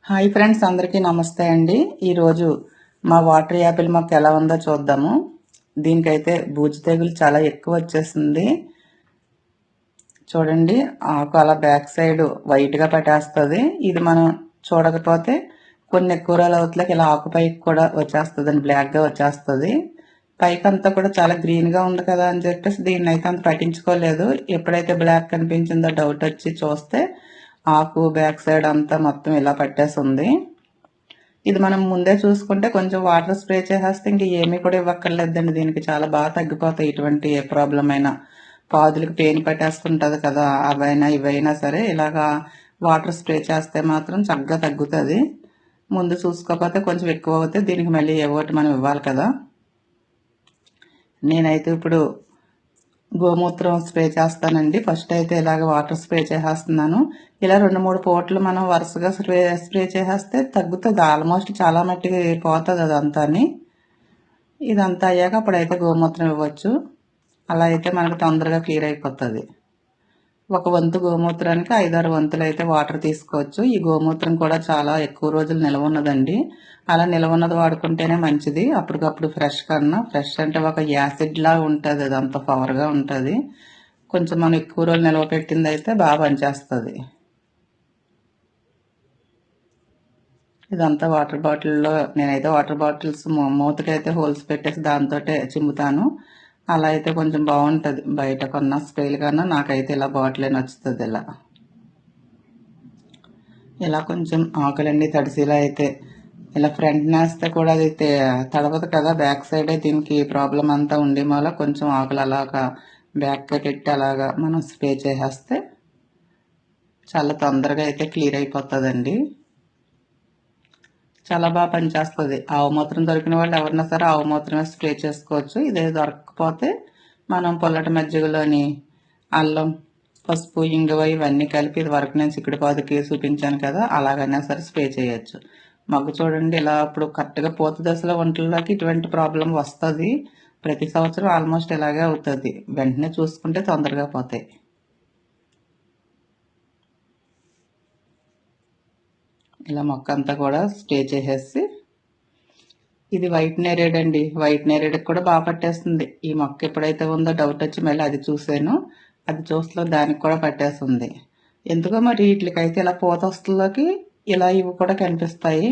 Hi friends, అందరికీ నమస్తే అండి. ఈరోజు మా వాటర్ యాపిల్ మొక్క ఎలా ఉందో చూద్దాము. దీనికైతే బూజు తెగులు చాలా ఎక్కువ వచ్చేసింది. చూడండి, ఆకు అలా బ్యాక్ సైడ్ వైట్గా పెట్టేస్తుంది. ఇది మనం చూడకపోతే కొన్ని ఎక్కువ రోజులు అవుతలకి ఇలా ఆకు పైకి కూడా వచ్చేస్తుంది అండి, బ్లాక్గా వచ్చేస్తుంది. పైకి అంతా కూడా చాలా గ్రీన్గా ఉంది కదా అని చెప్పేసి దీన్ని అయితే అంత పట్టించుకోలేదు. ఎప్పుడైతే బ్లాక్ కనిపించిందో డౌట్ వచ్చి చూస్తే ఆకు బ్యాక్ సైడ్ అంతా మొత్తం ఇలా పట్టేసి ఉంది. ఇది మనం ముందే చూసుకుంటే కొంచెం వాటర్ స్ప్రే చేసేస్తే ఇంక ఏమీ కూడా ఇవ్వక్కర్లేదండి. దీనికి చాలా బాగా తగ్గిపోతాయి. ఇటువంటి ఏ ప్రాబ్లం అయినా, పాదులకు పెయిన్ పట్టేస్తుంటుంది కదా, అవైనా ఇవైనా సరే ఇలాగా వాటర్ స్ప్రే చేస్తే మాత్రం చక్కగా తగ్గుతుంది. ముందు చూసుకోకపోతే కొంచెం ఎక్కువ అవుతే దీనికి మళ్ళీ ఏవోటి మనం ఇవ్వాలి కదా. నేనైతే ఇప్పుడు గోమూత్రం స్ప్రే చేస్తానండి. ఫస్ట్ అయితే ఇలాగ వాటర్ స్ప్రే చేసేస్తున్నాను. ఇలా 2-3 పూటలు మనం వరుసగా స్ప్రే చేసేస్తే తగ్గుతుంది. ఆల్మోస్ట్ చాలా మట్టికి పోతుంది అదంతా. ఇదంతా అయ్యాక అప్పుడైతే గోమూత్రం ఇవ్వచ్చు. అలా అయితే మనకు తొందరగా క్లియర్ అయిపోతుంది. ఒక వంతు గోమూత్రానికి 5-6 వంతులు అయితే వాటర్ తీసుకోవచ్చు. ఈ గోమూత్రం కూడా చాలా ఎక్కువ రోజులు నిల్వ ఉన్నదండి. అలా నిల్వ ఉన్నది వాడుకుంటేనే మంచిది. అప్పటికప్పుడు ఫ్రెష్ కన్నా, ఫ్రెష్ అంటే ఒక యాసిడ్ లా ఉంటుంది, అది అంత పవర్గా ఉంటుంది. కొంచెం మనం ఎక్కువ రోజులు నిల్వ పెట్టింది అయితే బాగా పనిచేస్తుంది. ఇదంతా వాటర్ బాటిల్లో, నేనైతే వాటర్ బాటిల్స్ మూతకైతే హోల్స్ పెట్టేసి దాంతో చిమ్ముతాను. అలా అయితే కొంచెం బాగుంటుంది. బయట కొన్న స్ప్రేలు కన్నా నాకైతే ఇలా బాటిలే నచ్చుతుంది. ఇలా కొంచెం ఆకులన్నీ తడిసేలా అయితే ఇలా ఫ్రంట్ నేస్తే కూడా అది తడవదు కదా, బ్యాక్ సైడే దీనికి ప్రాబ్లం అంతా ఉండే వల్ల కొంచెం ఆకులు అలాగా బ్యాక్గా పెట్టి అలాగా మనం స్ప్రే చేసేస్తే చాలా తొందరగా అయితే క్లియర్ అయిపోతుందండి. చాలా బాగా పనిచేస్తుంది. ఆవు మూత్రం దొరికిన వాళ్ళు ఎవరైనా సరే ఆవు మూత్రమే స్ప్రే చేసుకోవచ్చు. ఇదే దొరకకపోతే మనం పొల్లటి మజ్జిగలోని అల్లం, పసుపు, ఇంగువ ఇవన్నీ కలిపి ఇది వరకు నేను చిక్కుడుపాదుకి చూపించాను కదా, అలాగైనా సరే స్ప్రే చేయొచ్చు. మొగ్గు చూడండి, ఇలా ఇప్పుడు కరెక్ట్గా పూత దశలో ఒంట్లలోకి ఇటువంటి ప్రాబ్లం వస్తుంది. ప్రతి సంవత్సరం ఆల్మోస్ట్ ఇలాగే అవుతుంది. వెంటనే చూసుకుంటే తొందరగా పోతాయి. ఇలా మొక్క అంతా కూడా స్ప్రే చేసేసి, ఇది వైట్ నేరేడ్ అండి. వైట్ నేరేడ్కి కూడా బాగా పట్టేస్తుంది. ఈ మొక్క ఎప్పుడైతే ఉందో డౌట్ వచ్చి మళ్ళీ అది చూసాను. అది చూస్తలో దానికి కూడా పట్టేస్తుంది. ఎందుకో మరి వీటికైతే ఇలా పూత వస్తుల్లోకి ఇలా ఇవి కూడా కనిపిస్తాయి.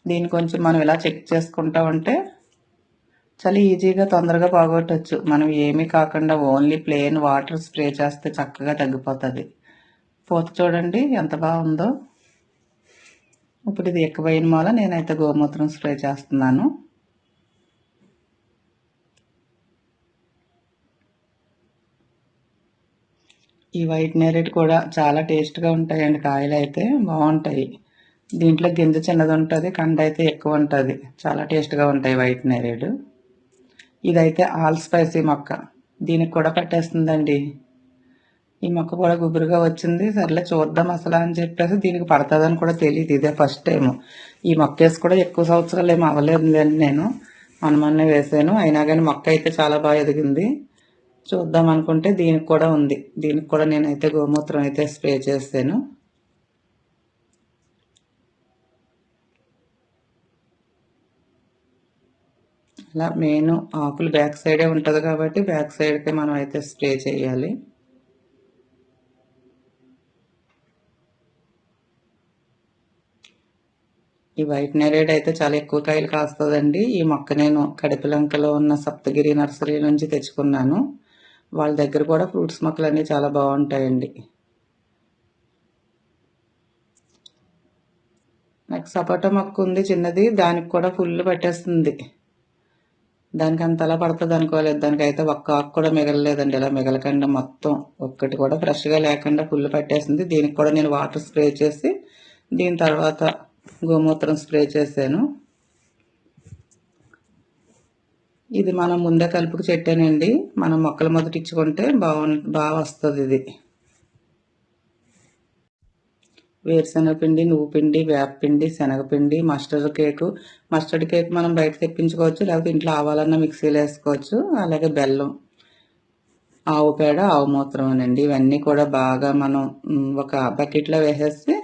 దీన్ని కొంచెం మనం ఇలా చెక్ చేసుకుంటా ఉంటే చాలా ఈజీగా తొందరగా పోగొట్టచ్చు. మనం ఏమీ కాకుండా ఓన్లీ ప్లెయిన్ వాటర్ స్ప్రే చేస్తే చక్కగా తగ్గిపోతుంది. పూత చూడండి ఎంత బాగుందో. ఇప్పుడు ఇది ఎక్కువైన మూల నేనైతే గోమూత్రం స్ప్రే చేస్తున్నాను. ఈ వైట్ నేరేడ్ కూడా చాలా టేస్ట్గా ఉంటాయండి. కాయలు అయితే బాగుంటాయి. దీంట్లో గింజ చిన్నది ఉంటుంది, కండ అయితే ఎక్కువ ఉంటుంది. చాలా టేస్ట్గా ఉంటాయి వైట్ నేరేడు. ఇదైతే ఆల్ స్పైసీ మొక్క, దీనికి కూడా పట్టేస్తుందండి. ఈ మొక్క కూడా గుబురుగా వచ్చింది. సర్లే చూద్దాం అసలు అని చెప్పేసి దీనికి పడుతుందని కూడా తెలియదు. ఇదే ఫస్ట్ టైం. ఈ మొక్క వేసి కూడా ఎక్కువ సంవత్సరాలు ఏమి అవ్వలేదండి. నేను మొన్నే వేసాను. అయినా కానీ మొక్క అయితే చాలా బాగా ఎదిగింది. చూద్దాం అనుకుంటే దీనికి కూడా ఉంది. దీనికి కూడా నేనైతే గోమూత్రం అయితే స్ప్రే చేసాను. అలా మెయిన్ ఆకులు బ్యాక్ సైడే ఉంటుంది కాబట్టి బ్యాక్ సైడ్కి మనం అయితే స్ప్రే చేయాలి. ఈ వైట్ నేరేడ్ అయితే చాలా ఎక్కువ కాయలు కాస్తుందండి. ఈ మొక్క నేను కడిపిలంకలో ఉన్న సప్తగిరి నర్సరీ నుంచి తెచ్చుకున్నాను. వాళ్ళ దగ్గర కూడా ఫ్రూట్స్ మొక్కలు అన్నీ చాలా బాగుంటాయండి. నాకు సపోటా మొక్క ఉంది చిన్నది, దానికి కూడా ఫుల్ పట్టేస్తుంది. దానికి అంతలా పడుతుంది అనుకోలేదు. దానికైతే ఒక్క ఆకు కూడా మిగలలేదండి. ఇలా మిగలకుండా మొత్తం ఒక్కటి కూడా ఫ్రెష్గా లేకుండా ఫుల్ పట్టేసింది. దీనికి కూడా నేను వాటర్ స్ప్రే చేసి దీని తర్వాత గోమూత్రం స్ప్రే చేశాను. ఇది మనం ముందే కలుపుకు చెట్టానండి. మనం మొక్కలు మొదటి ఇచ్చుకుంటే బాగా వస్తుంది. ఇది వేరుశనగపిండి, నువ్వుపిండి, వేపపిండి, శనగపిండి, మస్టర్డ్ కేక్ మనం బయట తెప్పించుకోవచ్చు, లేకపోతే ఇంట్లో ఆవాలన్నా మిక్సీలో వేసుకోవచ్చు. అలాగే బెల్లం, ఆవు పేడ, ఆవు మూత్రం అనండి. ఇవన్నీ కూడా బాగా మనం ఒక బకెట్లో వేసేసి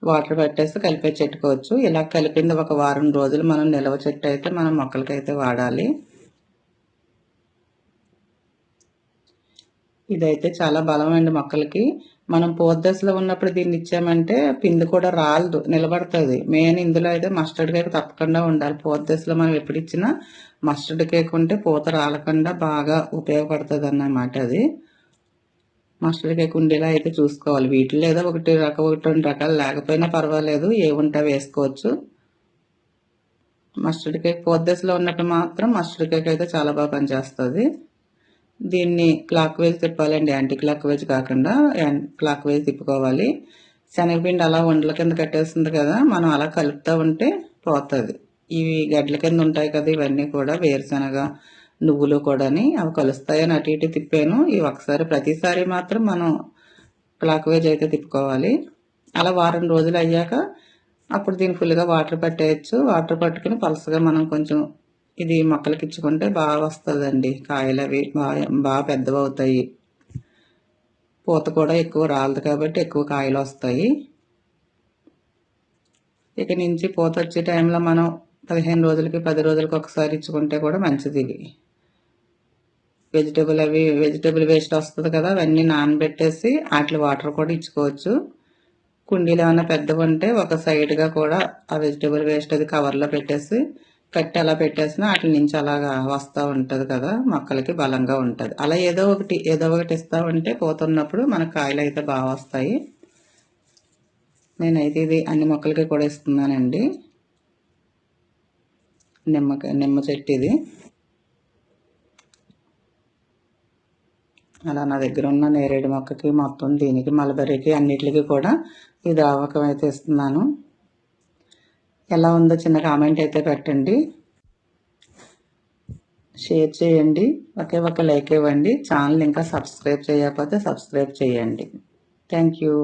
వాటర్ పెట్టేసి కలిపే చెట్టుకోవచ్చు. ఇలా కలిపింది ఒక వారం రోజులు మనం నిల్వ చెట్టు అయితే మనం మొక్కలకైతే వాడాలి. ఇదైతే చాలా బలమండి మొక్కలకి. మనం పూత దశలో ఉన్నప్పుడు దీన్ని ఇచ్చామంటే పిండి కూడా రాలదు, నిలబడుతుంది. మెయిన్ ఇందులో అయితే మస్టర్డ్ కేక్ తప్పకుండా ఉండాలి. పూత దశలో మనం ఎప్పుడు ఇచ్చినా మస్టర్డ్ కేక్ ఉంటే పూత రాలకుండా బాగా ఉపయోగపడుతుంది అన్నమాట. అది మస్టర్డ్ కేక్ ఉండేలా అయితే చూసుకోవాలి. వీటిలో ఏదో ఒకటి 2 రకాలు లేకపోయినా పర్వాలేదు, ఏ ఉంటా వేసుకోవచ్చు. మస్టర్డ్ కేక్ పూత దశలో ఉన్నప్పుడు మాత్రం మస్టర్డ్ కేక్ అయితే చాలా బాగా పనిచేస్తుంది. దీన్ని క్లాక్ వైజ్ తిప్పాలండి, యాంటీ క్లాక్ వైజ్ కాకుండా క్లాక్ వైజ్ తిప్పుకోవాలి. శనగపిండి అలా ఉండల కింద కట్టేస్తుంది కదా, మనం అలా కలుపుతూ ఉంటే పోతుంది. ఇవి గడ్డల కింద ఉంటాయి కదా, ఇవన్నీ కూడా వేరుశనగ నువ్వులు కూడాని అవి కలుస్తాయని అటు ఇటు తిప్పాను. ఇవి ఒకసారి ప్రతిసారి మాత్రం మనం క్లాక్ వైజ్ అయితే తిప్పుకోవాలి. అలా వారం రోజులు అయ్యాక అప్పుడు దీన్ని ఫుల్గా వాటర్ పట్టేయచ్చు. వాటర్ పట్టుకుని పలసగా మనం కొంచెం ఇది మొక్కలకి ఇచ్చుకుంటే బాగా వస్తుందండి. కాయలు అవి బాగా పెద్దవి అవుతాయి. పూత కూడా ఎక్కువ రాలదు కాబట్టి ఎక్కువ కాయలు వస్తాయి. ఇక నుంచి పూత వచ్చే టైంలో మనం 15 రోజులకి 10 రోజులకి ఒకసారి ఇచ్చుకుంటే కూడా మంచిది. ఇది వెజిటేబుల్ వేస్ట్ వస్తుంది కదా, అవన్నీ నానబెట్టేసి వాటి వాటర్ కూడా ఇచ్చుకోవచ్చు. కుండీలు ఏమైనా పెద్దవి ఉంటే ఒక సైడ్గా కూడా ఆ వెజిటేబుల్ వేస్ట్ అది కవర్లో పెట్టేసి కట్టి అలా పెట్టేసినా వాటి నుంచి అలాగా వస్తూ ఉంటుంది కదా, మొక్కలకి బలంగా ఉంటుంది. అలా ఏదో ఒకటి ఇస్తూ ఉంటే పోతున్నప్పుడు మన కాయలు అయితే బాగా వస్తాయి. నేనైతే ఇది అన్ని మొక్కలకి కూడా ఇస్తున్నానండి. నిమ్మ చెట్టు ఇది. అలా నా దగ్గర ఉన్న నేరేడు మొక్కకి మొత్తం దీనికి మలబరీకి అన్నిటికి కూడా ఈ ద్రావకం అయితే ఇస్తున్నాను. ఎలా ఉందో చిన్న కామెంట్ అయితే పెట్టండి, షేర్ చేయండి, ఒక లైక్ ఇవ్వండి. ఛానల్ ఇంకా సబ్స్క్రైబ్ చేయకపోతే సబ్స్క్రైబ్ చేయండి. Thank you.